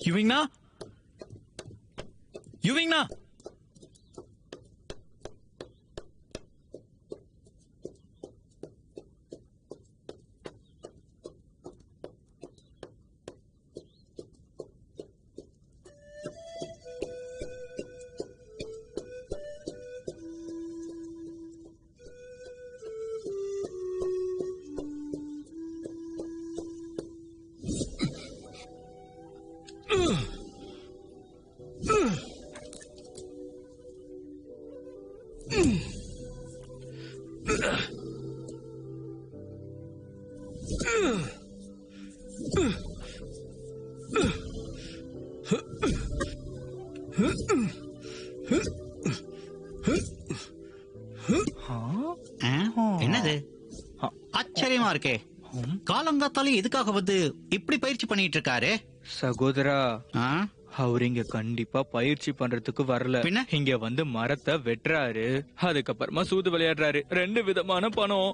யுவிங்னா யுவிங்னா என்னது ஆச்சரியமா இருக்கே, காலங்காத்தாலே எதுக்காக வந்து இப்படி பயிற்சி பண்ணிட்டு இருக்காரு? சகோதரா, அவர் இங்க கண்டிப்பா பயிற்சி பண்றதுக்கு வரல. பின்ன இங்க வந்து மரத்தை வெட்டுறாரு, அதுக்கப்புறமா சூது விளையாடுறாரு. 2 விதமான பணம்.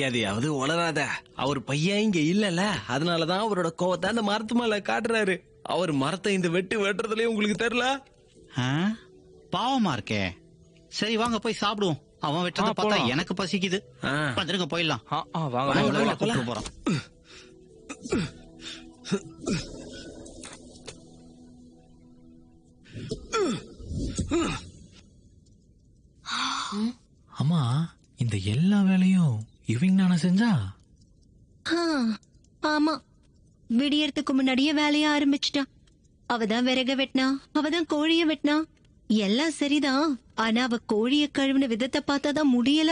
எதையாவது உளராத. அவர் பையன் இங்க இல்லல, அதனாலதான் அவரோட கோவத்தை அந்த மரத்து மேல காட்டுறாரு. அவர் மரத்தை இந்த வெட்டுறதுலயே உங்களுக்கு தெரியல? பாவமா இருக்கே. சரி வாங்க போய் சாப்பிடுவோம். அவன் வெட்டுறத பார்த்தா எனக்கு பசிக்குது. வந்துருங்க போயிடலாம். வாங்க போறோம். அம்மா, இந்த எல்லா வேலையும் இவங்க நானா செஞ்சா? ஆமா, விடியறதுக்கு முன்னாடியே வேலைய ஆரம்பிச்சிட்டான். அவதான் விறக வெட்டினா, அவதான் கோழிய வெட்டினா. எல்லாம் சரிதான், ஆனா அவ கோழிய கழுவின விதத்தை பார்த்தாதான் முடியல.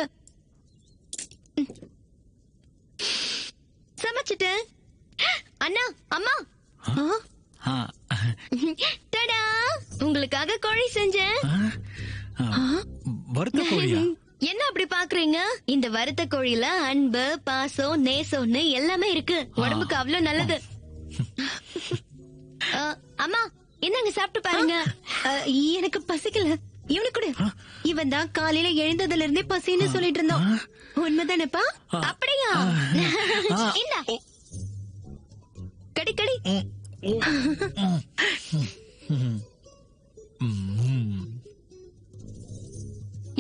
சமைச்சிட்டேன். அண்ணா, அம்மா, டடா, உங்களுக்காக கோழி செஞ்சேன். வறுத்த கோழியா? என்ன அப்படி பாக்குறீங்க? இந்த வறுத்த கோழியில அன்பு, பாசம், நேசம்னு எல்லாமே இருக்கு. உடம்புக்கு அவ்வளவு நல்லது. அம்மா, என்னங்க சாப்பிட்டு பாருங்க. எனக்கு பசிக்கல. இவனுக்கு கூட. இவன் தான் காலையில எழுந்ததுல இருந்தே பசின்னு சொல்லிட்டு இருந்தான். உண்மைதானப்பா? அப்படியா? இல்ல, கடி கடி.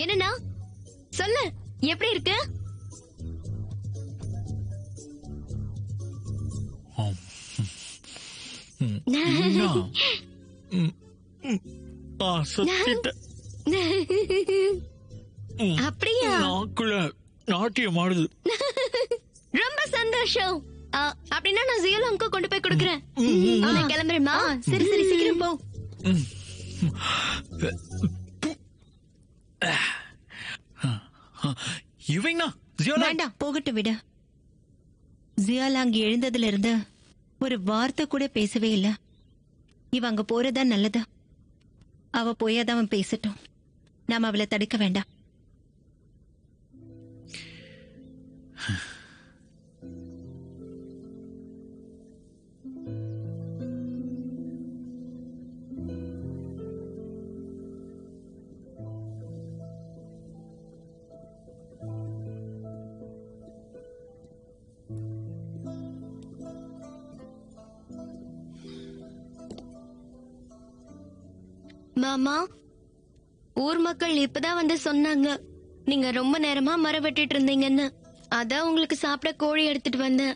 என்னன்னா சொல்லு, எப்படி இருக்கு? அப்படியா? நாட்டியம் ஆடுது. ரொம்ப சந்தோஷம். அப்படின்னா நான் ஜியோலாங்க கொண்டு போய் கொடுக்கறேன். நான் கிளம்புறேம்மா. சரி சரி, சீக்கிரம் போ. வேண்டாம், போகட்டும் விட. ஜியாலாங் எழுந்ததுல இருந்து ஒரு வார்த்தை கூட பேசவே இல்ல. இவ அங்க போறதா நல்லதா? அவ போயாதான் அவன் பேசட்டும். நாம அவளை தடுக்க வேண்டாம். மாமா, ஊர் மக்கள் இப்பதான் வந்து சொன்னாங்க நீங்க ரொம்ப நேரமா மரம் வெட்டிட்டு இருந்தீங்கன்னு. அதான் உங்களுக்கு சாப்பிட கோழி எடுத்துட்டு வந்தேன்.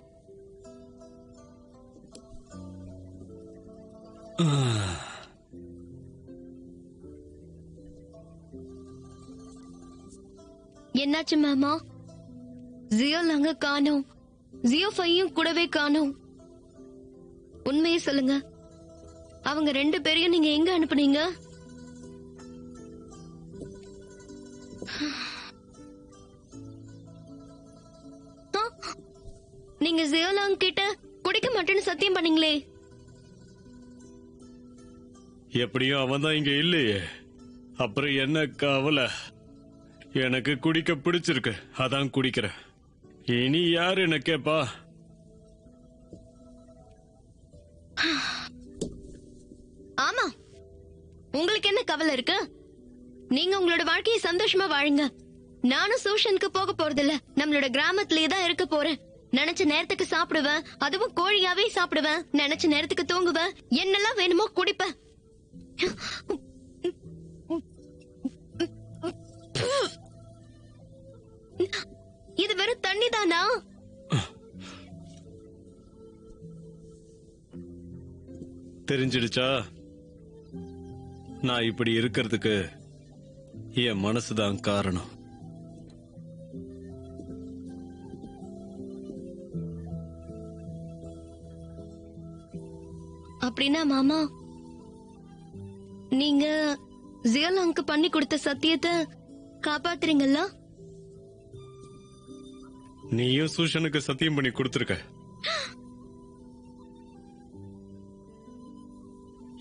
என்னாச்சு மாமா? ஜியோ நாங்க காணோம். ஜியோ ஃபையும் கூடவே காணோம். உண்மையை சொல்லுங்க, அவங்க 2 பேரையும் நீங்க எங்க அனுப்புனீங்க? நீங்க ஜியோலாங் கிட்ட குடிக்க மாட்டேன்னு சத்தியம் பண்ணீங்களே. எப்படியும் அவன் தான் இங்க இல்லையே, அப்புறம் என்ன கவலை? எனக்கு குடிக்க பிடிச்சிருக்கு, அதான் குடிக்கிறேன். இனி யாரு என்ன கேப்பா? ஆமா, உங்களுக்கு என்ன கவலை இருக்கு? நீங்க உங்களோட வாழ்க்கையை சந்தோஷமா வாழுங்க. நானும் சூஷனுக்கு போக போறதில்ல, நம்மளோட கிராமத்திலேயே தான் இருக்க போறேன். நினைச்ச நேரத்துக்கு சாப்பிடுவேன், அதுவும் கோழியாவே சாப்பிடுவேன். நினைச்ச நேரத்துக்கு தூங்குவேன், என்னெல்லாம் வேணுமோ குடிப்பேன். இது வெறும் தண்ணி தானா? தெரிஞ்சிடுச்சா? நான் இப்படி இருக்கிறதுக்கு என் மனசுதான் காரணம். அப்படின்னா மாமா, நீங்க ஜியாலாங்க்கு பண்ணி கொடுத்த சத்தியத்தை காப்பாத்துறீங்களா? நீயும் சூஷனுக்கு சத்தியம் பண்ணி கொடுத்திருக்க.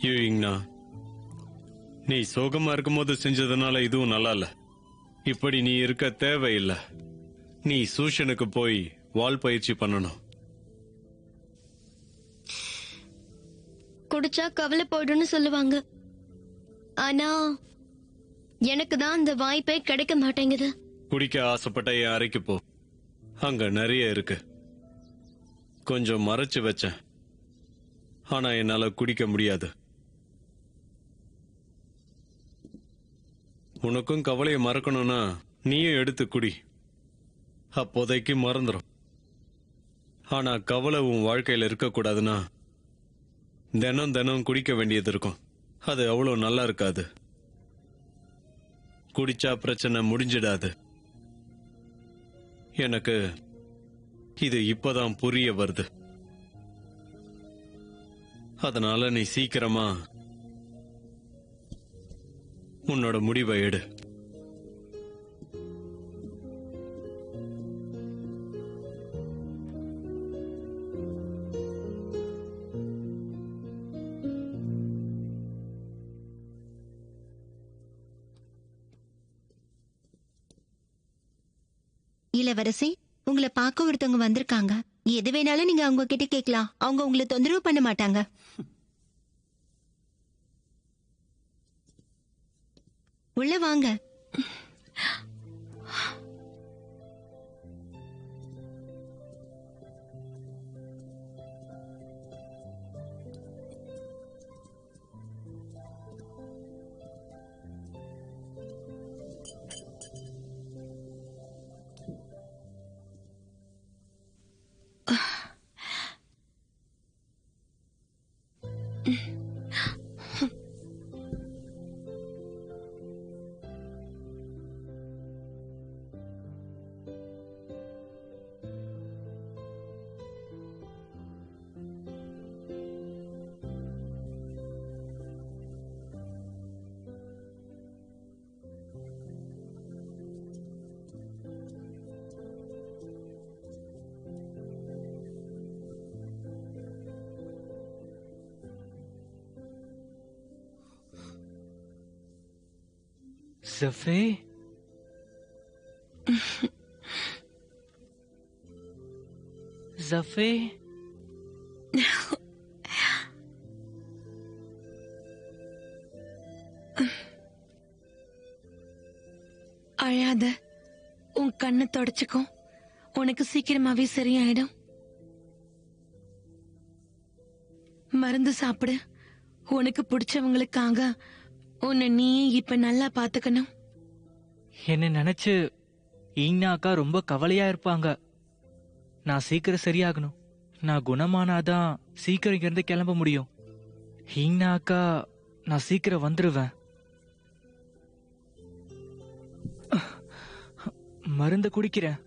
யூயிங்னா, நீ சோகமா இருக்கும்போது செஞ்சதுனால இதுவும் நல்லா இல்ல. இப்படி நீ இருக்க தேவையில்லை. நீ சூஷனுக்கு போய் வால் பயிற்சி பண்ணணும். குடிச்சா கவலை போயிடும்னு சொல்லுவாங்க. ஆனா எனக்கு தான் அந்த வாய்ப்பே கிடைக்க மாட்டேங்குது. குடிக்க ஆசைப்பட்ட என் அறைக்கு போ. அங்க நிறைய இருக்கு. கொஞ்சம் மறைச்சு வச்சேன், ஆனா என்னால குடிக்க முடியாது. உனக்கும் கவலையை மறக்கணும்னா நீயும் எடுத்து குடி. அப்போதைக்கு மறந்துடும். ஆனா கவலை உன் வாழ்க்கையில இருக்க கூடாதுன்னா தினம் தினம் குடிக்க வேண்டியது இருக்கும். அது அவ்வளவு நல்லா இருக்காது. குடிச்சா பிரச்சனை முடிஞ்சிடாது. எனக்கு இது இப்பதான் புரிய வருது. அதனால நீ சீக்கிரமா உன்னோட முடிவை எடு. இளவரசி, உங்களை பார்க்க ஒருத்தவங்க வந்திருக்காங்க. எது வேணாலும் நீங்க அவங்க கிட்ட கேட்கலாம். அவங்க உங்களை தொந்தரவு பண்ண மாட்டாங்க. உள்ள வாங்க. ஜஃபே, ஜஃபே, அழாத. உன் கண்ணை தொடச்சுக்கும். உனக்கு சீக்கிரமாவே சரியாயிடும். மருந்து சாப்பிடு. உனக்கு பிடிச்சவங்களுக்காக உன்னை நீயே இப்ப நல்லா பாத்துக்கணும். என்ன நினைச்சு ஈனா அக்கா ரொம்ப கவலையா இருப்பாங்க. நான் சீக்கிரம் சரியாகணும். நான் குணமானாதான் சீக்கிரம் இங்கிருந்து கிளம்ப முடியும். ஈனா அக்கா, நான் சீக்கிரம் வந்துருவேன். மருந்து குடிக்கிறேன்.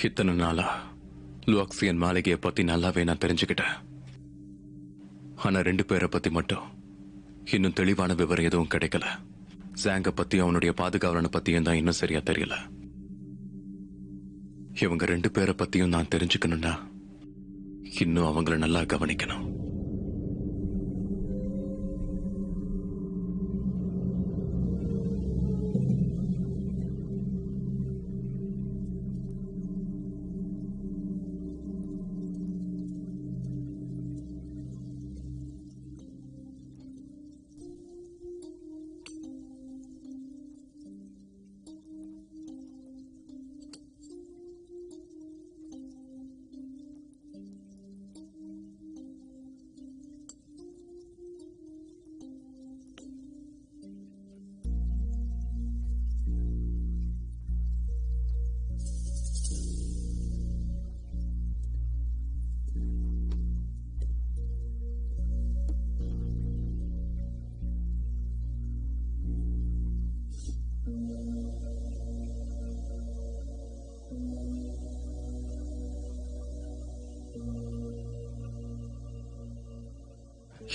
இத்தனை நாளா லுவாக்சியன் மாளிகையை பத்தி நல்லாவே நான் தெரிஞ்சுக்கிட்டேன். ஆனா 2 பேரை பத்தி மட்டும் இன்னும் தெளிவான விவரம் எதுவும் கிடைக்கல. ஜாங்க பத்தி அவனுடைய பாதுகாவலனை பத்தியும் தான் இன்னும் சரியா தெரியல. இவங்க 2 பேரை பத்தியும் நான் தெரிஞ்சுக்கணும்னா இன்னும் அவங்கள நல்லா கவனிக்கணும்.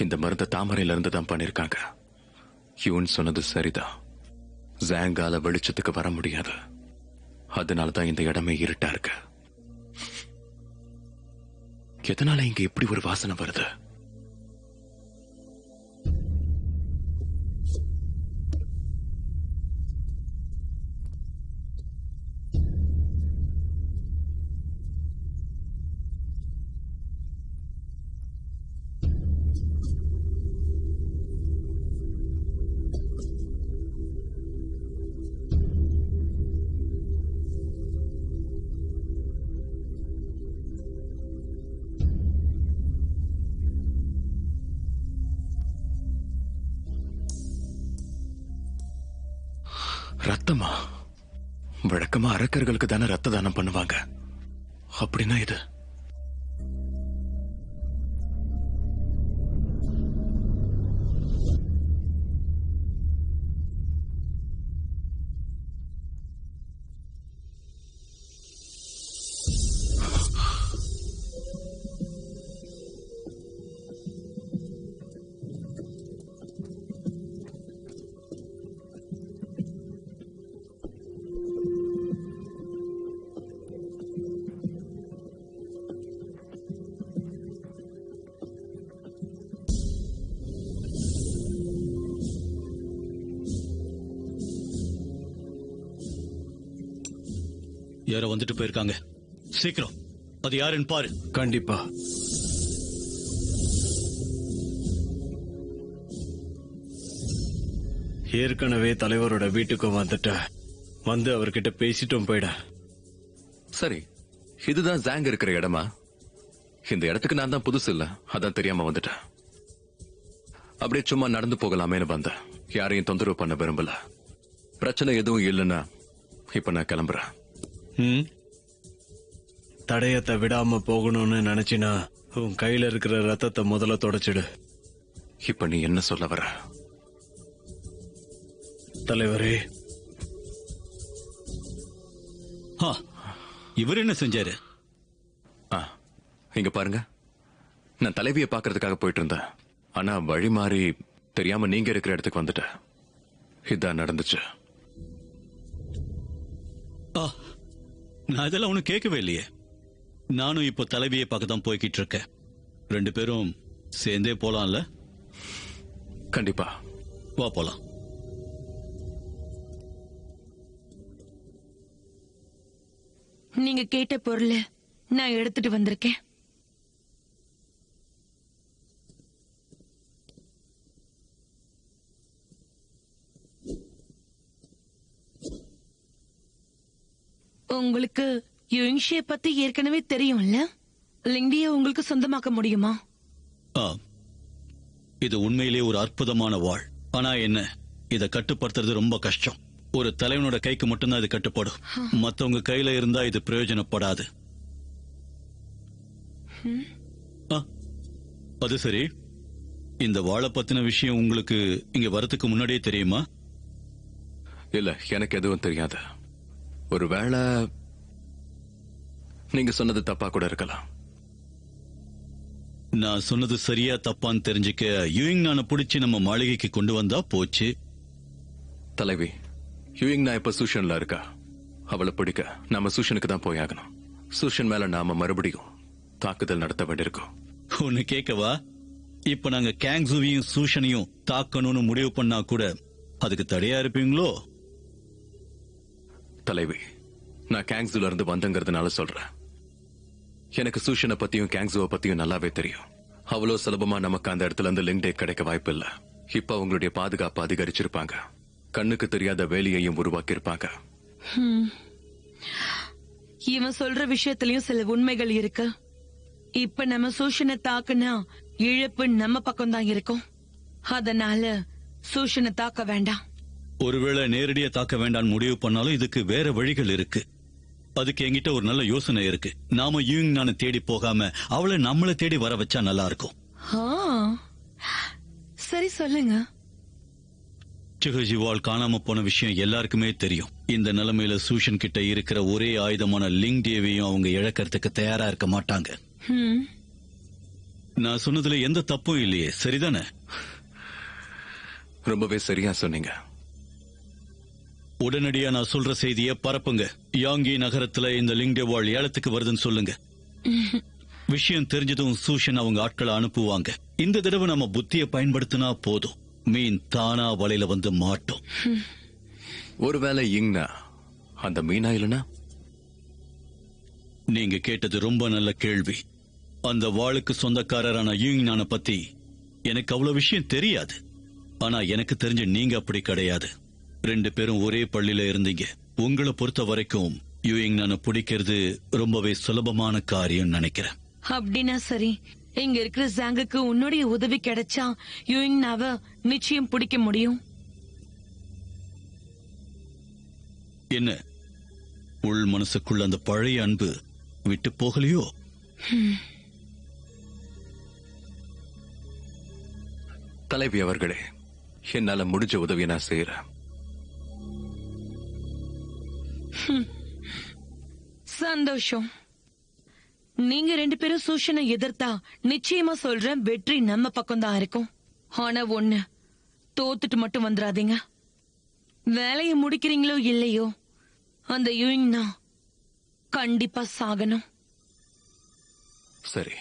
இந்த மருந்த தாமரையில இருந்து தான் பண்ணிருக்காங்க. யூன் சொன்னது சரிதான். ஜாங்கால வெளிச்சத்துக்கு வர முடியாது. அதனாலதான் இந்த இடமே இருட்டா இருக்கு. எதனால இங்க இப்படி ஒரு வாசனை வருது? ரத்தமா? வழக்கமா அரக்கர்களுக்கு தானே ரத்த தானம் பண்ணுவாங்க. அப்படின்னா இது யாரோ வந்துட்டு போயிருக்காங்க. சீக்கிரம் அது யாருன்னு பாரு. கண்டிப்பா. ஏற்கனவே தலைவரோட வீட்டுக்கு வந்து அவர்கிட்ட பேசிட்டும் போயிட. சரி, இதுதான் ஜாங் இருக்கிற இடமா? இந்த இடத்துக்கு நான் தான் புதுசு இல்ல, அதான் தெரியாம வந்துட்டேன். அப்படியே சும்மா நடந்து போகலாமேன்னு வந்தேன். யாரையும் தொந்தரவு பண்ண விரும்பல. பிரச்சனை எதுவும் இல்லைன்னா இப்ப நான் கிளம்புறேன். தடயத்தை விடாம போகணும்னு நினைச்சினா உன் கையில இருக்கிற ரத்தத்தை முதல்ல தொடச்சிடு. இப்ப நீ என்ன சொல்ல வர? தலைவரே, இவர் என்ன செஞ்சாரு? இங்க பாருங்க, நான் தலைவியை பாக்குறதுக்காக போயிட்டு இருந்தேன். ஆனா வழி மாறி தெரியாம நீங்க இருக்கிற இடத்துக்கு வந்துட்டேன். இதான் நடந்துச்சு. நான் இதெல்லாம் ஒன்னும் கேட்கவே இல்லையே. நானும் இப்போ தலைவியை பார்க்க தான் போய்கிட்டு இருக்கேன். 2 பேரும் சேர்ந்தே போலாம்ல? கண்டிப்பா, வா போலாம். நீங்க கேட்ட பொருளை நான் எடுத்துட்டு வந்திருக்கேன். உங்களுக்கு யுயிங்ஷிய பத்தி ஏற்கனவே தெரியும்ல? லிங்டிய உங்களுக்கு சொந்தமாக்க முடியுமா? இது உண்மையிலே ஒரு அற்புதமான வாழ். ஆனா என்ன, இத கட்டுப்படுத்துறது ரொம்ப கஷ்டம். ஒரு தலைவனோட கைக்கு மட்டும்தான் இது கட்டுப்படும். மத்தவங்க கையில இருந்தா இது பிரயோஜனப்படாது. அது சரி, இந்த வாழை பத்தின விஷயம் உங்களுக்கு இங்க வரதுக்கு முன்னாடியே தெரியுமா? இல்ல, எனக்கு எதுவும் தெரியாது. ஒருவேளை நீங்க சொன்னது தப்பா கூட இருக்கலாம். நான் சொன்னது சரியா தப்பான்னு தெரிஞ்சுக்க யூயிங் நானை பிடிச்சி நம்ம மாளிகைக்கு கொண்டு வந்தா போச்சு. தலைவி, யூயிங் நான் இப்ப சூஷன்ல இருக்கா. அவளை பிடிக்க நாம சூஷனுக்கு தான் போயாகணும். சூஷன் மேல நாம மறுபடியும் தாக்குதல் நடத்த வேண்டியிருக்கும். ஒன்னு கேட்கவா? இப்ப நாங்க கேங்ஸுவையும் சூஷனையும் தாக்கணும்னு முடிவு பண்ணா கூட அதுக்கு தடையா இருப்பீங்களோ? தலைவி, நான் கேங்ஸுல இருந்து வந்தங்கிறதுனால சொல்றேன். எனக்கு சூஷனை பத்தியும் கேங்ஸுவை பத்தியும் நல்லாவே தெரியும். அவ்வளவு சுலபமா நமக்கு அந்த இடத்துல இருந்து லிங்க் டேட் கிடைக்க வாய்ப்பு இல்ல. இப்ப அவங்களுடைய பாதுகாப்பு அதிகரிச்சிருப்பாங்க. கண்ணுக்கு தெரியாத வேலையையும் உருவாக்கி இருப்பாங்க. இவன் சொல்ற விஷயத்திலயும் சில உண்மைகள் இருக்கு. இப்ப நம்ம சூஷனை தாக்குனா இழப்பு நம்ம பக்கம் தான் இருக்கும். அதனால சூஷனை தாக்க வேண்டாம். ஒருவேளை நேரடியா தாக்க வேண்டாம் முடிவு பண்ணாலும் இதுக்கு வேற வழிகள் இருக்கு. அதுக்கு என்கிட்ட ஒரு நல்ல யோசனை இருக்கு. நாம யூயிங் நானை தேடி போகாம அவளை நம்மளை தேடி வர வச்சா நல்லா இருக்கும். சரி, சொல்லுங்க. சிஹஜிவால் காணாம போன விஷயம் எல்லாருக்குமே தெரியும். இந்த நிலைமையில சூஷன் கிட்ட இருக்கிற ஒரே ஆயுதமான லிங் டேவையும் அவங்க இழக்கிறதுக்கு தயாரா இருக்க மாட்டாங்க. நான் சொன்னதுல எந்த தப்பும் இல்லையே, சரிதானே? ரொம்பவே சரியா சொன்னீங்க. உடனடியா நான் சொல்ற செய்தியை பரப்புங்க. யாங்கி நகரத்துல இந்த லிங்டேவால் ஏலத்துக்கு வருதுன்னு சொல்லுங்க. விஷயம் தெரிஞ்சதும் சூஷன் அவங்க ஆட்களை அனுப்புவாங்க. இந்த தடவை நம்ம புத்தியை பயன்படுத்தினா போதும். மீன் தானா வலையில வந்து மாட்டோம். ஒருவேளை இங்னா அந்த மீனா இல்லனா? நீங்க கேட்டது ரொம்ப நல்ல கேள்வி. அந்த வாளுக்கு சொந்தக்காரரான யூயிங் நானை பத்தி எனக்கு அவ்வளவு விஷயம் தெரியாது. ஆனா எனக்கு தெரிஞ்ச நீங்க அப்படி கிடையாது. 2 பேரும் ஒரே பள்ளியில இருந்தீங்க. உங்களை பொறுத்த வரைக்கும் யூயிங் நானை பிடிக்கிறது ரொம்பவே சுலபமான காரியம் நினைக்கிறேன். அப்படின்னா சரி, இங்க இருக்கிற ஜாங்குக்கு உன்னுடைய உதவி கிடைச்சா யூயிங்னாவ நிச்சயம் பிடிக்க முடியும். என்ன உள் மனசுக்குள்ள அந்த பழைய அன்பு விட்டு போகலையோ? தலைவி அவர்களே, என்னால முடிஞ்ச உதவியை நான் செய்யறேன். சந்தோஷம். நீங்க 2 பேரும் சூஷனை எதிர்த்தா நிச்சயமா சொல்றேன், வெற்றி நம்ம பக்கம் தான் இருக்கும். ஆனா ஒண்ணு, தோத்துட்டு மட்டும் வந்துடாதீங்க. வேலையை முடிக்கிறீங்களோ இல்லையோ, அந்த யூயிங்னா கண்டிப்பா சாகணும். சரி.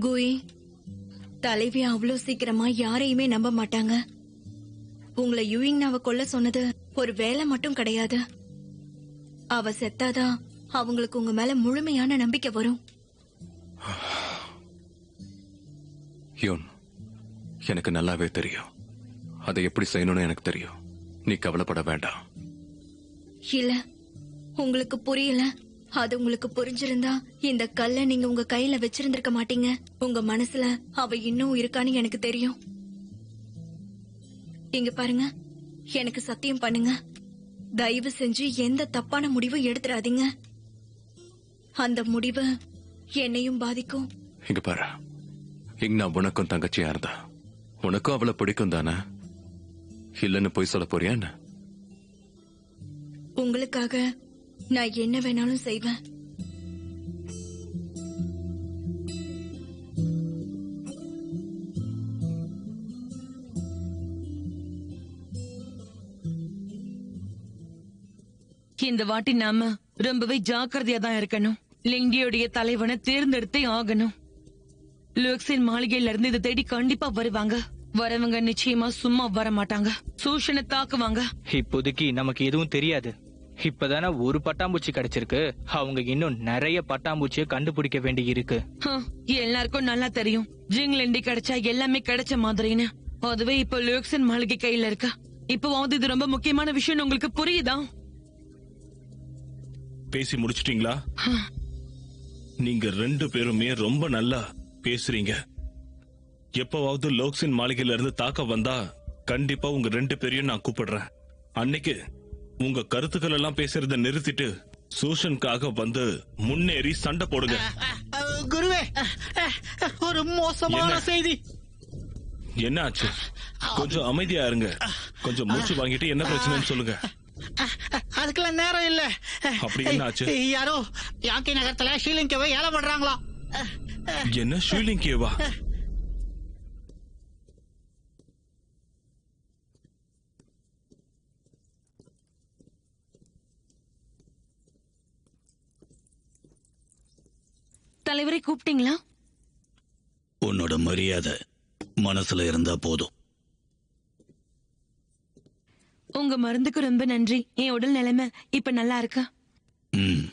குயி, தலைவி அவ்வளவு சீக்கிரமா யாரையுமே நம்ப மாட்டாங்க. உங்களை யூயிங்னாவை கொல்ல சொன்னது ஒரு வேலை மட்டும் கிடையாது. அவ செத்தாதான் அவங்களுக்கு உங்க மேல முழுமையான நம்பிக்கை வரும். யோன், எனக்கு நல்லாவே தெரியும். அதை எப்படி செய்யணும்னு எனக்கு தெரியும். நீ கவலைப்பட வேண்டாம். இல்ல, உங்களுக்கு புரியல. அது உங்களுக்கு புரிஞ்சிருந்தா இந்த கல்லை நீங்க உங்க கையில வச்சிருந்திருக்க மாட்டீங்க. உங்க மனசுல அவ இன்னும் இருக்கான்னு எனக்கு தெரியும். இங்க பாருங்க, எனக்கு சத்தியம் பண்ணுங்க. தயவு செஞ்சு எந்த தப்பான முடிவும் எடுத்துறாதீங்க. அந்த முடிவு என்னையும் பாதிக்கும். இங்க பாரு, இங்னா உனக்கும் தங்கச்சியா இருந்தா உனக்கும் அவளை பிடிக்கும் தானே? இல்லன்னு போய் சொல்ல போறியா என்ன? உங்களுக்காக நான் என்ன வேணாலும் செய்வேன். இந்த வாட்டி நாம ரொம்பவே ஜாக்கிரதையா தான் இருக்கணும். லிங்கியோடைய தலைவனை தேர்ந்தெடுத்தே ஆகணும். லூக்ஸின் மாளிகையில இருந்து இதை தேடி கண்டிப்பா வருவாங்க. வரவங்க நிச்சயமா சும்மா வர மாட்டாங்க. சூஷனை தாக்குவாங்க. இப்போதைக்கு நமக்கு எதுவும் தெரியாது. இப்பதானே ஒரு பட்டாம்பூச்சி கிடைச்சிருக்கு. அவங்க இன்னும் நிறைய பட்டாம்பூச்சியை கண்டுபிடிக்க வேண்டி இருக்கு. எல்லாருக்கும் நல்லா தெரியும், ஜிங்லண்டி கிடைச்சா எல்லாமே கிடைச்ச மாதிரின்னு. அதுவே இப்ப லூக்ஸின் மாளிகை கையில இருக்கா. இப்பவாவது இது ரொம்ப முக்கியமான விஷயம் உங்களுக்கு புரியுதா? பேசி முடிச்சிட்டீங்களா? நீங்க 2 பேருமே ரொம்ப நல்லா பேசுறீங்க. எப்பவாவது லோக்ஸின் மாளிகையில இருந்து தாக்க வந்தா கண்டிப்பா உங்க 2 பேரையும் நான் கூப்பிடுறேன். அன்னைக்கு உங்க கருத்துக்கள் எல்லாம் பேசுறத நிறுத்திட்டு சூஷனுக்காக வந்து முன்னேறி சண்டை போடுங்க. குருவே, ஒரு மோசமான என்ன? செய்தி. என்ன ஆச்சு? கொஞ்சம் அமைதியா இருங்க. கொஞ்சம் மூச்சு வாங்கிட்டு என்ன பிரச்சனைன்னு சொல்லுங்க. அதுக்கெல்லாம் நேரம் இல்ல. அப்படி என்ன ஆச்சு? யாரோ யாக்கி நகரத்துல ஸ்ரீலங்காவை ஏழை பண்றாங்களா? என்ன ஸ்ரீலங்கேவா? தலைவரை கூப்பிட்டீங்களா? உன்னோட மரியாதை மனசுல இருந்தா போதும். உங்க மருந்துக்கு ரொம்ப நன்றி. என் உடல் நிலைமை இப்ப நல்லா இருக்கா? ம்.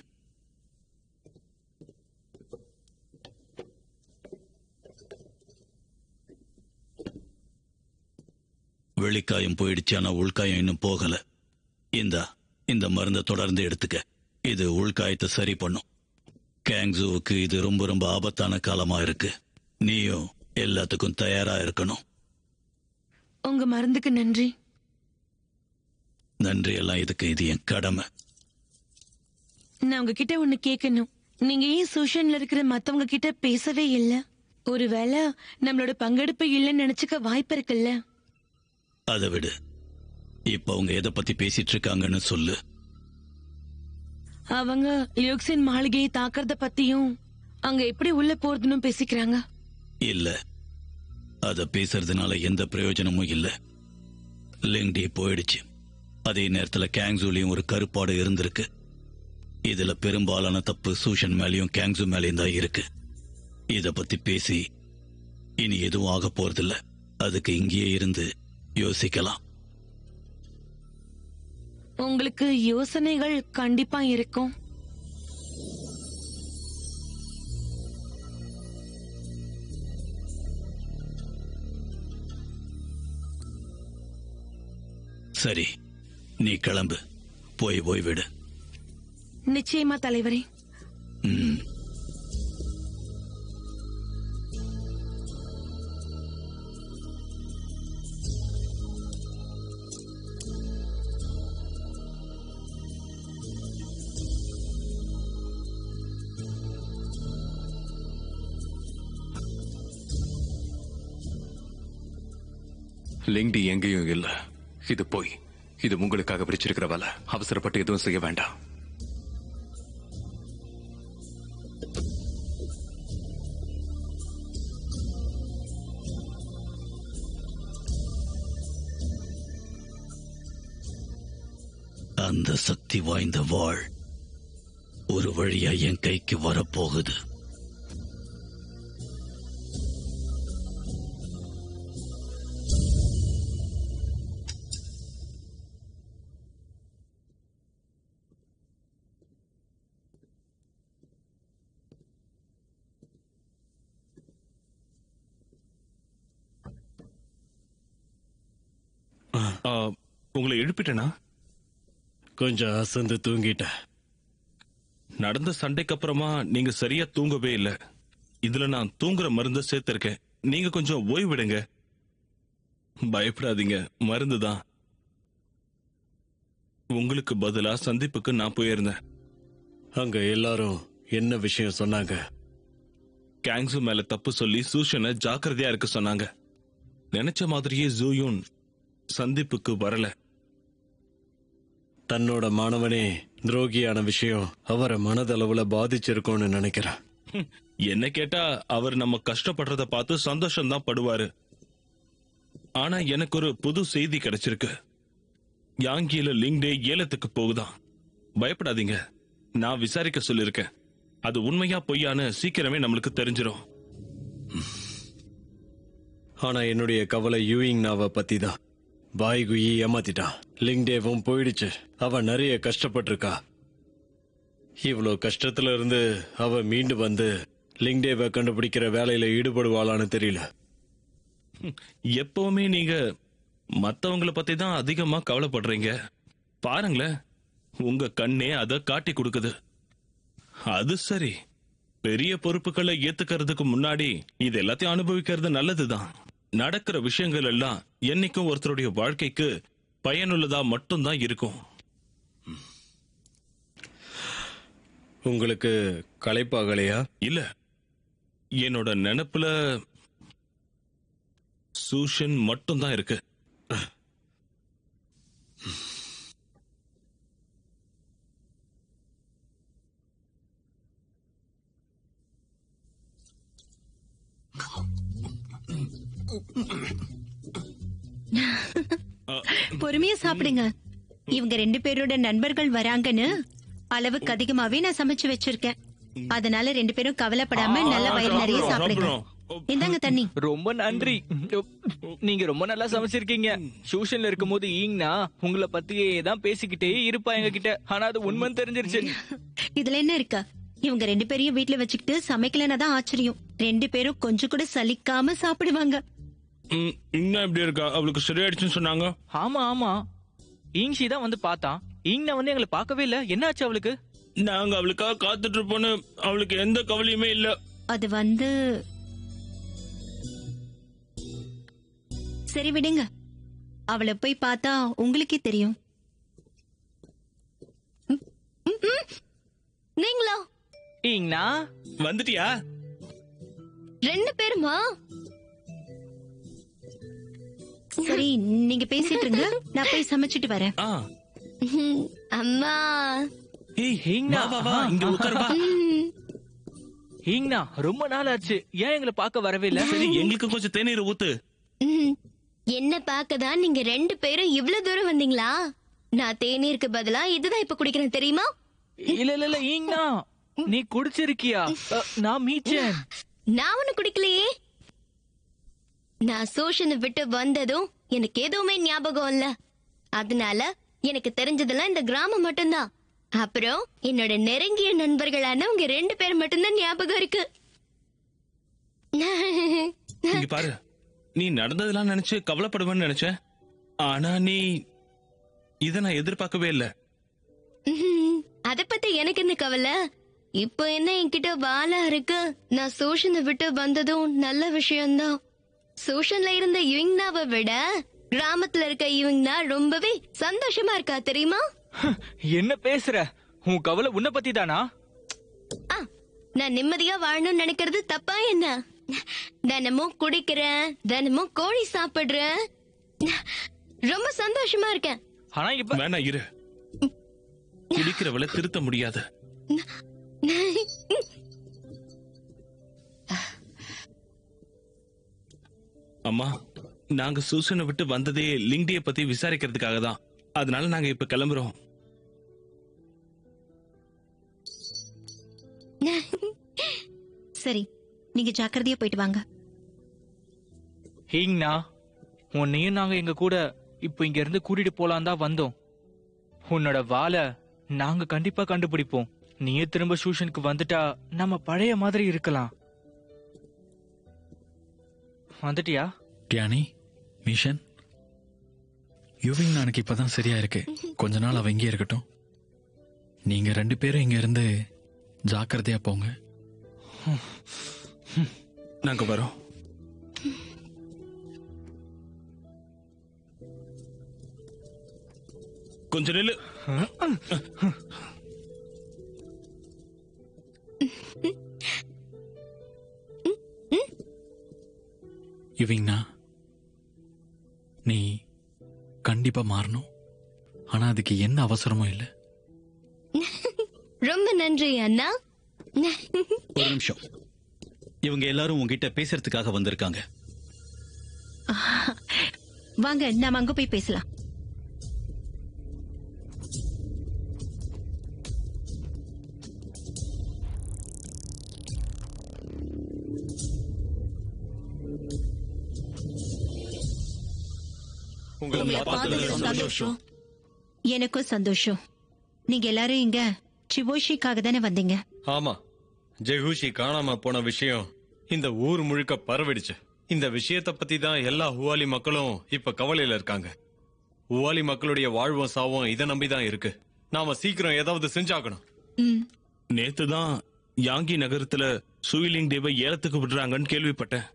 வெளிக்காயம் போயிடுச்சு, ஆனா உள்காயம் இன்னும் போகல. இந்த மருந்தை தொடர்ந்து எடுத்துக்க. இது உள்காயத்தை சரி பண்ணும். கேங்ஸுவுக்கு இது ரொம்ப ரொம்ப ஆபத்தான காலமா இருக்கு. நீயும் எல்லாத்துக்கும் தயாரா இருக்கணும். உங்க மருந்துக்கு நன்றி. நன்றி எல்லாம் இதுக்கு, இது என் கடமை. நான் உங்ககிட்ட ஒண்ணு கேட்கணும். நீங்க ஏன் சோஷன்ல இருக்கிற மத்தவங்க கிட்ட பேசவே இல்ல? ஒருவேளை நம்மளோட பங்கெடுப்பு இல்லைன்னு நினைச்சுக்க வாய்ப்பு இருக்குல்ல? அதை விடு. இப்ப அவங்க எதை பத்தி பேசிட்டு இருக்காங்கன்னு சொல்லு. அவங்க லியோக்சின் மாளிகையை தாக்குறத பத்தியும் அங்க எப்படி உள்ள போறதுன்னு பேசிக்கிறாங்க. இல்ல, அத பேசுறதுனால எந்த பிரயோஜனமும் இல்ல. லிங்டி போயிடுச்சு. அதே நேரத்துல கேங்ஸுலயும் ஒரு கருப்பாடு இருந்திருக்கு. இதுல பெரும்பாலான தப்பு சூஷன் மேலயும் கேங்ஸு மேலயும் தான் இருக்கு. இத பத்தி பேசி இனி எதுவும் ஆக போறதில்ல. அதுக்கு இங்கேயே இருந்து யோசிக்கலாம். உங்களுக்கு யோசனைகள் கண்டிப்பா இருக்கும். சரி, நீ கிளம்பு. போய் ஓய்விடு. நிச்சயமா தலைவரே. ம். லிங்டி எங்கேயும் இல்ல. இது போய் இது உங்களுக்காக விரிச்சிருக்கிற வேலை. அவசரப்பட்டு எதுவும் செய்ய வேண்டாம். அந்த சக்தி வாய்ந்த வாழ் ஒரு வழியா என் கைக்கு வரப்போகுது. உங்களை எழுப்பிட்டேனா? கொஞ்சம் அசந்து தூங்கிட்ட. நடந்த சண்டைக்கு அப்புறமா நீங்க சரியா தூங்கவே இல்ல. இதுல நான் தூங்குற மருந்து சேர்த்திருக்கேன். நீங்க கொஞ்சம் ஓய்விடுங்க. பயப்படாதீங்க, மருந்து தான். உங்களுக்கு பதிலா சந்திப்புக்கு நான் போயிருந்தேன். அங்க எல்லாரும் என்ன விஷயம் சொன்னாங்க? கேங்ஸு மேல தப்பு சொல்லி சூஷனை ஜாக்கிரதையா இருக்க சொன்னாங்க. நினைச்ச மாதிரியே ஜூயூன் சந்திப்புக்கு வரல. தன்னோட மாணவனே துரோகியான விஷயம் அவரை மனதளவுல பாதிச்சிருக்கோன்னு நினைக்கிறேன். என்ன கேட்டா அவர் நம்ம கஷ்டப்படுறத பார்த்து சந்தோஷம் தான் படுவாரு. ஆனா எனக்கு ஒரு புது செய்தி கிடைச்சிருக்கு. யாங்கியில லிங்டே ஏலத்துக்கு போகுதான். பயப்படாதீங்க, நான் விசாரிக்க சொல்லிருக்கேன். அது உண்மையா பொய்யான்னு சீக்கிரமே நம்மளுக்கு தெரிஞ்சிடும். ஆனா என்னுடைய கவலை யூயிங்னாவை பத்தி தான். பாய் குயி ஏமாத்திட்டான். லிங்டேவும் போயிடுச்சு. அவ நிறைய கஷ்டப்பட்டிருக்கா. இவ்வளோ கஷ்டத்துல இருந்து அவ மீண்டு வந்து லிங்டேவை கண்டுபிடிக்கிற வேலையில ஈடுபடுவாளான்னு தெரியல. எப்பவுமே நீங்க மத்தவங்கள பத்தி தான் அதிகமா கவலைப்படுறீங்க. பாருங்களேன், உங்க கண்ணே அத காட்டி கொடுக்குது. அது சரி, பெரிய பொறுப்புகளை ஏத்துக்கிறதுக்கு முன்னாடி இது எல்லாத்தையும் அனுபவிக்கிறது நல்லதுதான். நடக்கிற விஷயங்கள் எல்லாம் என்னைக்கும் ஒருத்தருடைய வாழ்க்கைக்கு பயனுள்ளதா மட்டும்தான் இருக்கும். உங்களுக்கு களைப்பாகலையா? இல்ல, என்னோட நினைப்புல சூஷன் மட்டும்தான் இருக்கு. பொறுமையா சாப்பிடுங்க. இவங்க 2 பேரோட நண்பர்கள் வராங்கன்னு அளவுக்கு அதிகமாவே நான் சமைச்சு வச்சிருக்கேன். அதனால 2 பேரும் கவலைப்படாம நல்ல வயிறு நிறைய சாப்பிடுங்க. இந்தாங்க தண்ணி. ரொம்ப நன்றி. நீங்க ரொம்ப நல்லா சமைச்சிருக்கீங்க. டியூஷன்ல இருக்கும்போது ஈங்னா உங்களை பத்தியே தான் பேசிக்கிட்டே இருப்பா எங்க கிட்ட. ஆனா அது உண்மைன்னு தெரிஞ்சிருச்சு. இதுல என்ன இருக்கா? இவங்க 2 பேரையும் வீட்டுல வச்சுக்கிட்டு சமைக்கலன்னா தான் ஆச்சரியம். 2 பேரும் கொஞ்சம் கூட சலிக்காம சாப்பிடுவாங்க. இன்னும் எப்படி இருக்கா? அவளுக்கு சரியாயிடுச்சுன்னு சொன்னாங்க. ஆமா ஆமா, ஈங்ஷி தான் வந்து பார்த்தான். ஈங்னா வந்து எங்களை பார்க்கவே இல்ல. என்னாச்சு அவளுக்கு? நாங்க அவளுக்காக காத்துட்டு இருப்போன்னு அவளுக்கு எந்த கவலையுமே இல்ல. அது வந்து சரி விடுங்க. அவளை போய் பார்த்தா உங்களுக்கே தெரியும். நீங்களா? ஈங்னா வந்துட்டியா? 2 பேருமா? சரி, நீங்க பேசிட்டு இருங்க, நான் போய் சமைச்சிட்டு வரேன். அம்மா. ஈங்னா வா வா, இங்க உட்கார் வா. ஈங்னா ரொம்ப நாள் ஆச்சு, ஏன் எங்களை பார்க்க வரவே இல்ல? சரி, எங்களுக்கு கொஞ்சம் தேநீர் ஊத்து. என்ன பார்க்கதான் நீங்க 2 பேரும் இவ்வளவு தூரம் வந்தீங்களா? நான் தேநீருக்கு பதிலா இதுதான் இப்ப குடிக்கிறேன் தெரியுமா? இல்ல இல்ல இல்ல ஈங்னா, நீ குடிச்சிருக்கியா? நான் மீச்சேன். நான் ஒண்ணு குடிக்கலையே. நான் சோஷனை விட்டு வந்ததும் எனக்கு எதுவுமே ஞாபகம் இல்ல. அதனால எனக்கு தெரிஞ்சதெல்லாம் இந்த கிராமம் மட்டும்தான். அப்புறம் என்னோட நெருங்கிய நண்பர்களான உங்க 2 பேர் மட்டும்தான் ஞாபகம் இருக்கு. இங்க பாரு, நீ நடந்ததெல்லாம் நினைச்சு கவலைப்படுவேன்னு நினைச்சேன். ஆனா நீ இத நான் எதிர்பார்க்கவே இல்ல. அத பத்தி எனக்கு என்ன கவலை? இப்போ என்ன என்கிட்ட வாளா இருக்கு. நான் சோஷனை விட்டு வந்ததும் நல்ல விஷயம்தான். சோஷன்ல இருந்த யுங்னாவை விட கிராமத்துல இருக்க யுங்னா ரொம்பவே சந்தோஷமா இருக்கா தெரியுமா? என்ன பேசுற? உன் கவலை உன்னை பத்தி தானா? நான் நிம்மதியா வாழணும்னு நினைக்கிறது தப்பா என்ன? தினமும் குடிக்கிறேன், தினமும் கோழி சாப்பிடுறேன், ரொம்ப சந்தோஷமா இருக்கேன். ஆனா இப்ப வேணா இரு, குடிக்கிறவளை திருத்த முடியாது. அம்மா, நாங்க சூசனை விட்டு வந்ததே லிங்டிய பத்தி விசாரிக்கிறதுக்காக தான். அதனால நாங்க இப்ப கிளம்புறோம். சரி, நீங்க ஜாக்கிரதையா போயிட்டு வாங்க. ஹீங்னா, உன்னையும் நாங்க எங்க கூட இப்ப இங்க இருந்து கூட்டிட்டு போலாம் தான் வந்தோம். உன்னோட வாளை நாங்க கண்டிப்பா கண்டுபிடிப்போம். நீயே திரும்ப டியூஷனுக்கு வந்துட்டா நம்ம பழைய மாதிரி இருக்கலாம். வந்துட்டியா? கியானி, மிஷன், யுவிங் நானுக்கு இப்பதான் சரியா இருக்கு. கொஞ்ச நாள் அவ இங்கே இருக்கட்டும். நீங்க 2 பேரும் இங்க இருந்து ஜாக்கிரதையா போங்க. நாங்க வரோம். கொஞ்ச நில்லு. யுவிங்னா, நீ கண்டிப்பா மாறணும். ஆனா அதுக்கு என்ன அவசரமும் இல்ல. ரொம்ப நன்றி அண்ணா. ஒரு நிமிஷம், இவங்க எல்லாரும் உங்ககிட்ட பேசுறதுக்காக வந்திருக்காங்க. வாங்க, நாம அங்க போய் பேசலாம். உங்களை பார்த்ததுல சந்தோஷம். எனக்கும் சந்தோஷம். நீங்க எல்லாரும் இங்க சிவோஷிக்காக தானே வந்தீங்க? ஆமா, ஜெகூஷி காணாம போன விஷயம் இந்த ஊர் முழுக்க பரவிடுச்சு. இந்த விஷயத்தை பத்தி தான் எல்லா ஹுவாலி மக்களும் இப்ப கவலையில இருக்காங்க. ஹுவாலி மக்களுடைய வாழ்வும் சாவும் இதை நம்பிதான் இருக்கு. நாம சீக்கிரம் ஏதாவது செஞ்சாகணும். நேத்துதான் யாங்கி நகரத்துல சுயிலிங் தேவை ஏலத்துக்கு விடுறாங்கன்னு கேள்விப்பட்டேன்.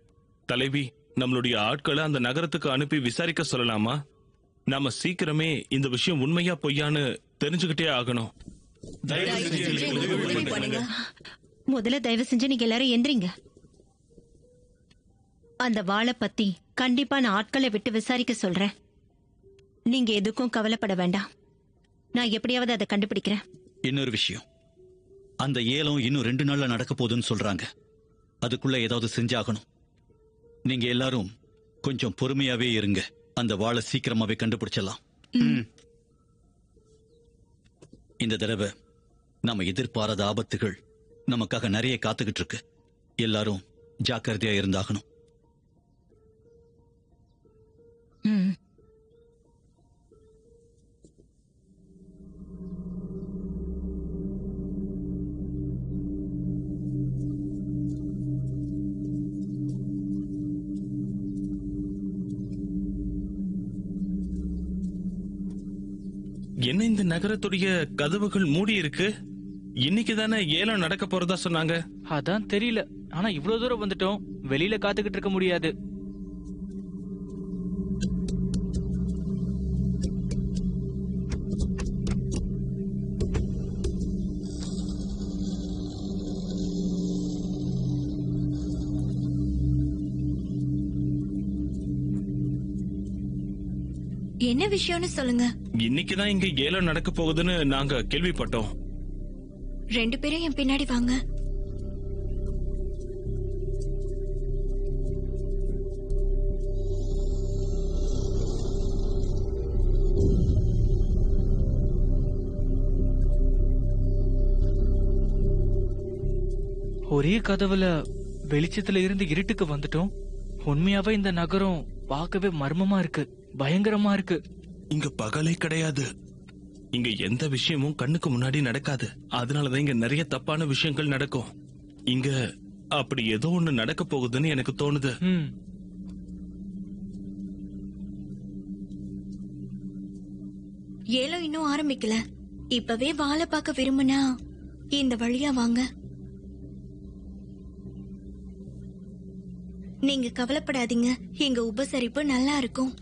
தலைவி, நம்மளுடைய ஆட்களை அந்த நகரத்துக்கு அனுப்பி விசாரிக்க சொல்லலாமா? நாம சீக்கிரமே இந்த விஷயம் உண்மையா பொய்யான்னு தெரிஞ்சுக்கிட்டே ஆகணும். முதல்ல தயவு செஞ்சு நீங்க எல்லாரும் எந்திரிங்க. அந்த வாளை பத்தி கண்டிப்பா நான் ஆட்களை விட்டு விசாரிக்க சொல்றேன். நீங்க எதுக்கும் கவலைப்பட வேண்டாம். நான் எப்படியாவது அதை கண்டுபிடிக்கிறேன். இன்னொரு விஷயம், அந்த ஏலம் இன்னும் 2 நாள்ல நடக்க போகுதுன்னு சொல்றாங்க. அதுக்குள்ள ஏதாவது செஞ்சாகணும். நீங்க எல்லாரும் கொஞ்சம் பொறுமையாவே இருங்க. அந்த வாளை சீக்கிரமாவே கண்டுபிடிச்சிடலாம். இந்த தடவை நம்ம எதிர்பாராத ஆபத்துகள் நமக்காக நிறைய காத்துக்கிட்டு இருக்கு. எல்லாரும் ஜாக்கிரதையா இருந்தாகணும். என்ன இந்த நகரத்துடைய கதவுகள் மூடி இருக்கு? இன்னைக்கு தானே ஏலம் நடக்க போறதா சொன்னாங்க. அதான் தெரியல. ஆனா இவ்வளவு தூரம் வந்துட்டோம், வெளியில காத்துக்கிட்டு இருக்க முடியாது. என்ன விஷயம்னு சொல்லுங்க. இன்னைக்குதான் இங்க ஏலம் நடக்க போகுதுன்னு நாங்க கேள்விப்பட்டோம். 2 பேரும் என் பின்னாடி வாங்க. ஒரே கதவுல வெளிச்சத்துல இருந்து இருட்டுக்கு வந்துட்டோம். உண்மையாவே இந்த நகரம் பார்க்கவே மர்மமா இருக்கு, பயங்கரமா இருக்கு. இங்க பகலே கிடையாது. இங்க எந்த விஷயமும் கண்ணுக்கு முன்னாடி நடக்காது. அதனாலதான் இங்க நிறைய தப்பான விஷயங்கள் நடக்கும். இங்க அப்படி ஏதோ ஒண்ணு நடக்க போகுதுன்னு எனக்கு தோணுது. ஏலம் இன்னும் ஆரம்பிக்கல. இப்பவே வாழை பார்க்க விரும்புனா இந்த வழியா வாங்க. நீங்க கவலைப்படாதீங்க. எங்க உபசரிப்பு நல்லா இருக்கும்.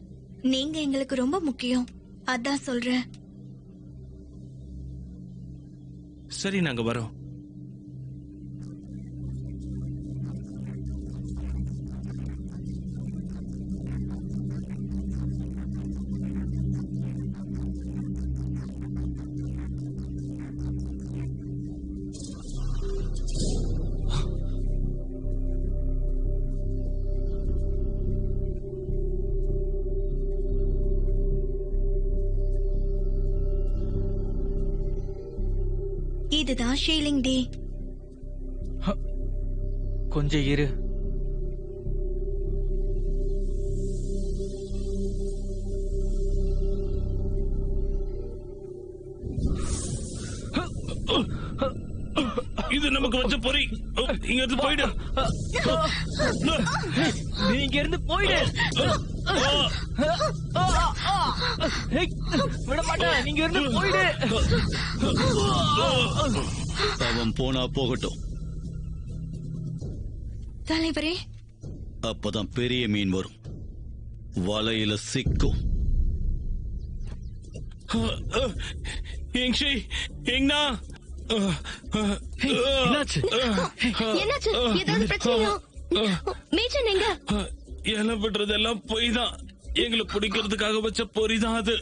நீங்க எங்களுக்கு ரொம்ப முக்கியம். அதான் சொல்றேன். சரி, நாங்க வரோம். இதுதான் ஷீலிங் டே. கொஞ்சம் இரு. இது நமக்கு வச்ச பொறி. இங்க இருந்து போயிடு. நீ இங்க இருந்து போயிடு. விட மாட்டேன். நீங்க இருந்து போயிடு. அவன் போனா போகட்டும். தலைவரே, அப்பதான் பெரிய மீன் வரும், வலையில சிக்கும். என்னாச்சு? என்னாச்சு? ஏதாவது பிரச்சனையா? மேஜன் எங்க? ஏலம் விடுறதெல்லாம் பொய் தான். எங்களை பிடிக்கிறதுக்காக வச்ச பொறி தான் அது.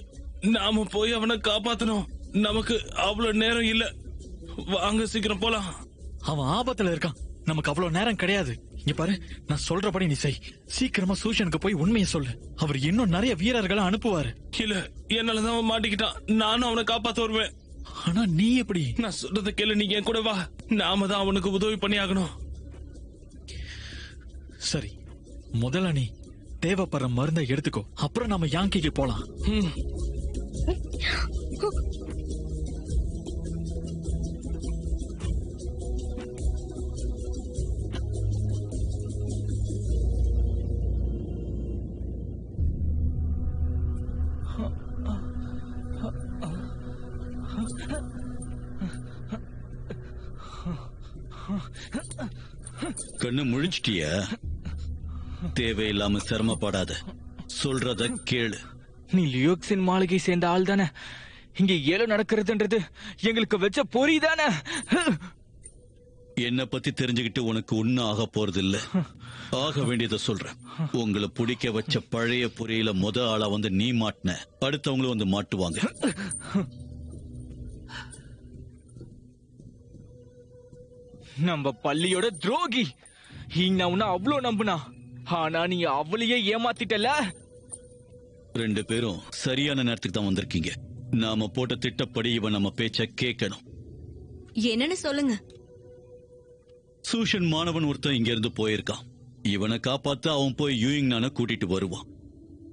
நாம போய் அவனை காப்பாத்தணும். நமக்கு அவ்வளவு நேரம் இல்ல. வாங்க சீக்கிரம் போலாம். அவன் ஆபத்துல இருக்கான். நமக்கு அவ்வளவு நேரம் கிடையாது. இங்க பாரு, நான் சொல்றபடி நீ செய். சீக்கிரமா சூஷனுக்கு போய் உண்மையை சொல்லு. அவர் இன்னும் நிறைய வீரர்களை அனுப்புவாரு. இல்ல, என்னாலதான் அவன் மாட்டிக்கிட்டான். நானும் அவனை காப்பாத்த வருவேன். ஆனா நீ எப்படி? நான் சொல்றத கேளு. நீ என் கூட வா. நாம தான் அவனுக்கு உதவி பண்ணி ஆகணும். சரி, முதல்ல நீ தேவைப்படுற மருந்தை எடுத்துக்கோ. அப்புறம் நாம யாங்கிக்கு போலாம். கண்ணு முழிச்சிட்டிய? தேவையில்லாம சிரமப்படாத. சொல்றத கேளு. நீ லியோக்ஸின் மாளிகை சேர்ந்த ஆள் தானே? இங்க ஏழு நடக்கிறதுன்றது எங்களுக்கு வச்ச பொறி தானே? என்ன பத்தி தெரிஞ்சுக்கிட்டு உனக்கு ஒன்னும் ஆக போறது இல்ல. ஆக வேண்டியதை சொல்றேன். உங்களை பிடிக்க வச்ச பழைய பொறியில ஆளா வந்து நீ மாட்டின, அடுத்தவங்களும் வந்து மாட்டுவாங்க. நம்ம பள்ளியோட துரோகி நான் உன்ன அவ்வளோ நம்புனா, ஆனா நீ அவளையே ஏமாத்திட்டல. ரெண்டு பேரும் சரியான நேரத்துக்கு தான் வந்திருக்கீங்க. நாம போட்ட திட்டப்படி இவன் நம்ம பேச்ச கேட்கணும். என்னன்னு சொல்லுங்க. சூஷன் மாணவன் ஒருத்தன் இங்க இருந்து போயிருக்கான். இவனை காப்பாத்த அவன் போய் யூயிங் நான கூட்டிட்டு வருவான்.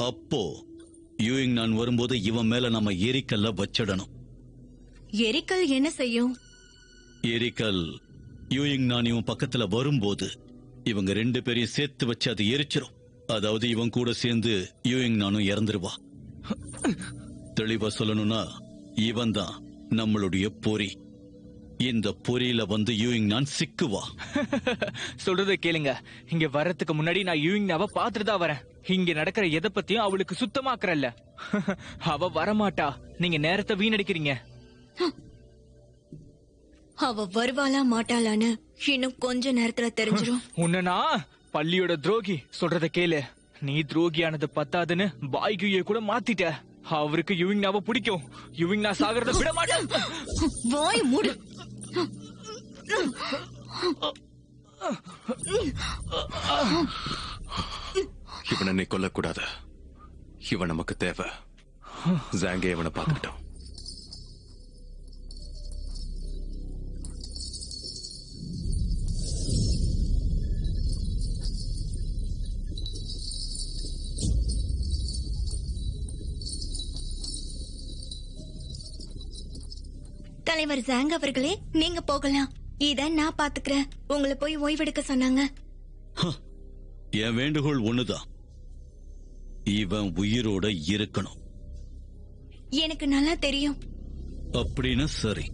அப்போ யூயிங் நான் வரும்போது இவன் மேல நம்ம எரிக்கல்ல வச்சிடணும். எரிக்கல் என்ன செய்யும்? எரிக்கல் யூயிங் நான் இவன் பக்கத்துல வரும்போது இவங்க ரெண்டு பேரையும் சேர்த்து வச்சு அது எரிச்சிரும். அதாவது இவன் கூட சேர்ந்து யூயிங் நானும் இறந்துருவா. தெளிவா சொல்லணும்னா இவன் தான் நம்மளுடைய பொறி. இந்த பொறியில வந்து யூயிங் நான் சிக்குவா. சொல்றத கேளுங்க. இங்க வர்றதுக்கு முன்னாடி நான் யூயிங்னாவ பாத்துட்டு தான் வரேன். இங்க நடக்கிற எதை பத்தியும் அவளுக்கு சுத்தமாக்கறல்ல. அவ வரமாட்டா. நீங்க நேரத்தை வீணடிக்கிறீங்க. அவ வருவாளா மாட்டாளான்னு இன்னும் கொஞ்ச நேரத்துல தெரிஞ்சிடும். உன்னா பள்ளியோட துரோகி. சொல்றத கேளு. நீ துரோகியானது பத்தாதுன்னு பாய்குயை கூட மாத்திட்ட. அவருக்கு யூவிங்னாவ பிடிக்கும். யூவிங்னா சாகறத விட மாட்டேன். வாய் மூடு. இவனை நீ கொல்லக்கூடாது. இவன் நமக்கு தேவை. ஜாங்கே இவனை பார்த்துக்கிட்டோம். தலைவர் ஜாங் அவர்களே, நீங்க போகலாம். இத நான் பாத்துக்கிறேன். உங்களை போய் ஓய்வெடுக்க சொன்னாங்க. என் வேண்டுகோள் ஒண்ணுதான். இவன் உயிரோட இருக்கணும். எனக்கு நல்லா தெரியும். அப்படின்னு சரி.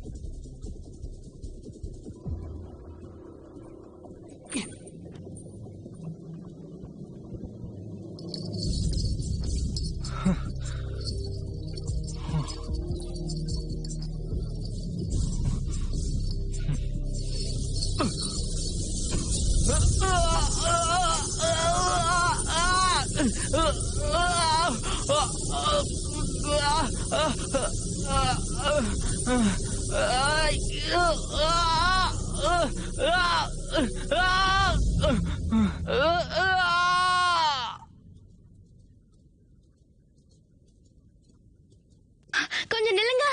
கொஞ்சம் நில்லுங்க.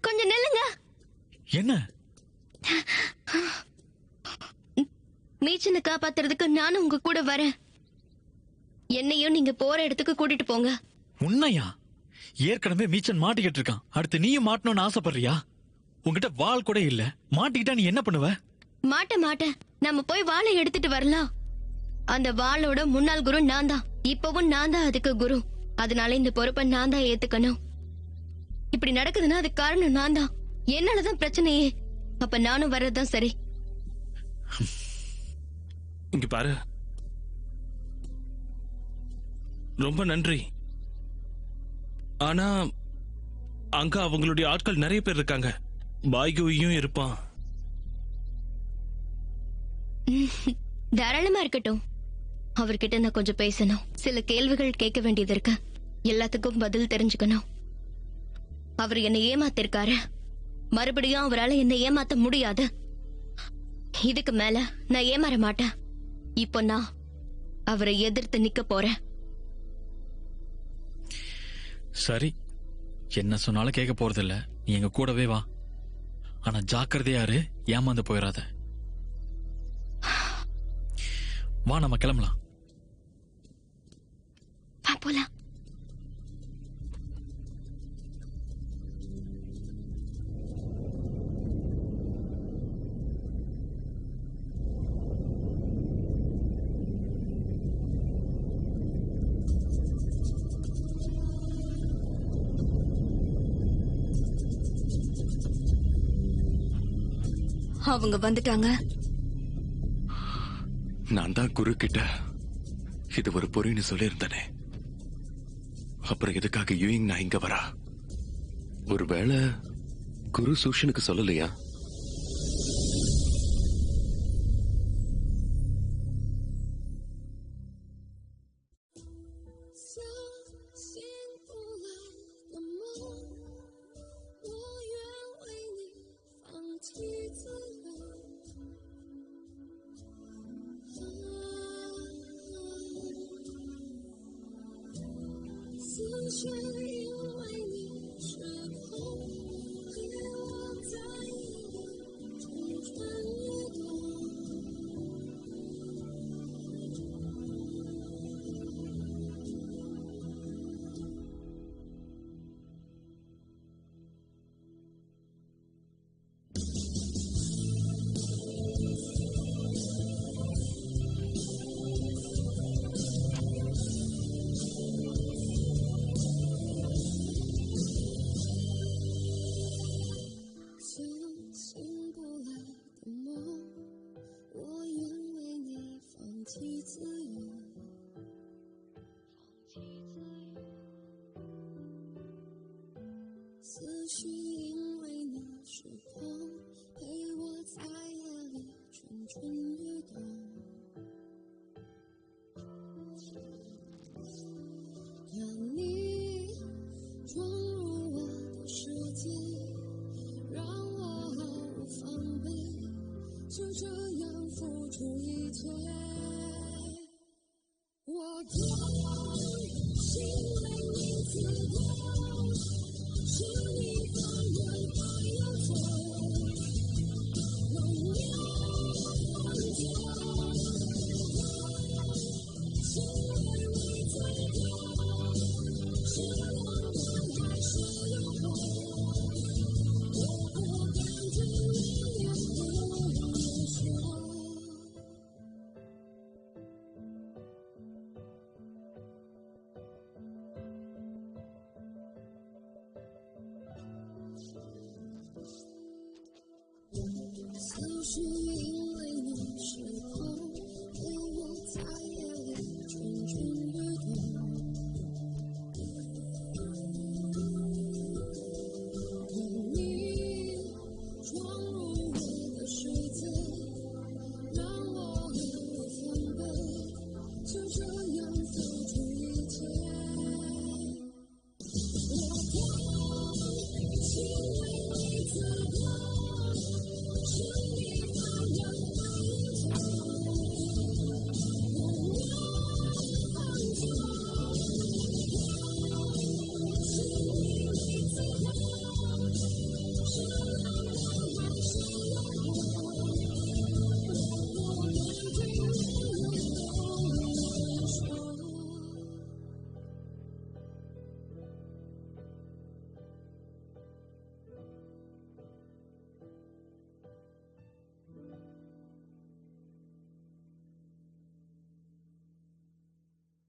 கொஞ்சம் நில்லுங்க. என்ன? மீச்சனை காப்பாத்துறதுக்கு நானும் உங்க கூட வரேன். என்னையும் நீங்க போற இடத்துக்கு கூட்டிட்டு போங்க. உன்னையா? ஏற்கனவே மீச்சன் மாட்டிக்கிட்டு இருக்கான். அடுத்து நீயும் மாட்டணும்னு ஆசைப்படுறியா? உன்கிட்ட வாள் கூட இல்ல. மாட்டிக்கிட்டா நீ என்ன பண்ணுவ? மாட்டேன். நம்ம போய் வாளை எடுத்துட்டு வரலாம். அந்த வாளோட முன்னாள் குரு நான் தான். இப்பவும் நான் தான் அதுக்கு குரு. அதனால இந்த பொறுப்பை நான் தான் ஏத்துக்கணும். இப்படி நடக்குதுன்னா அது காரணம் நான் தான். என்னாலதான் பிரச்சனையே. அப்ப நானும் வர்றதுதான் சரி. இங்க பாரு, ரொம்ப நன்றி. ஆனா அங்க அவங்களுடைய ஆட்கள் நிறைய பேர் இருக்காங்க. பாய்குயும் இருப்பான். தாராளமா இருக்கட்டும். அவர்கிட்ட நான் கொஞ்சம் பேசணும். சில கேள்விகள் கேட்க வேண்டியது இருக்கு. எல்லாத்துக்கும் பதில் தெரிஞ்சுக்கணும். அவர் என்னை ஏமாத்திருக்காரு. மறுபடியும் அவரால் என்னை ஏமாத்த முடியாது. இதுக்கு மேல நான் ஏமாற மாட்டேன். இப்போ நான் அவரை எதிர்த்து நிக்க போறேன். சரி, என்ன சொன்னாலும் கேட்க போறதில்ல. நீ எங்க கூடவே வா. ஆனா ஜாக்கிரதையாரு, ஏமாந்து போயிடாத. வா, நம்ம கிளம்பலாம். போலாம். அவங்க வந்துட்டாங்க. நான் தான் குரு கிட்ட இது ஒரு பொறின்னு சொல்லியிருந்தேனே. அப்புறம் எதுக்காக யூயிங் நான் இங்க வரா? ஒருவேளை குரு சூஷனுக்கு சொல்லலையா?是你放任，爱要错。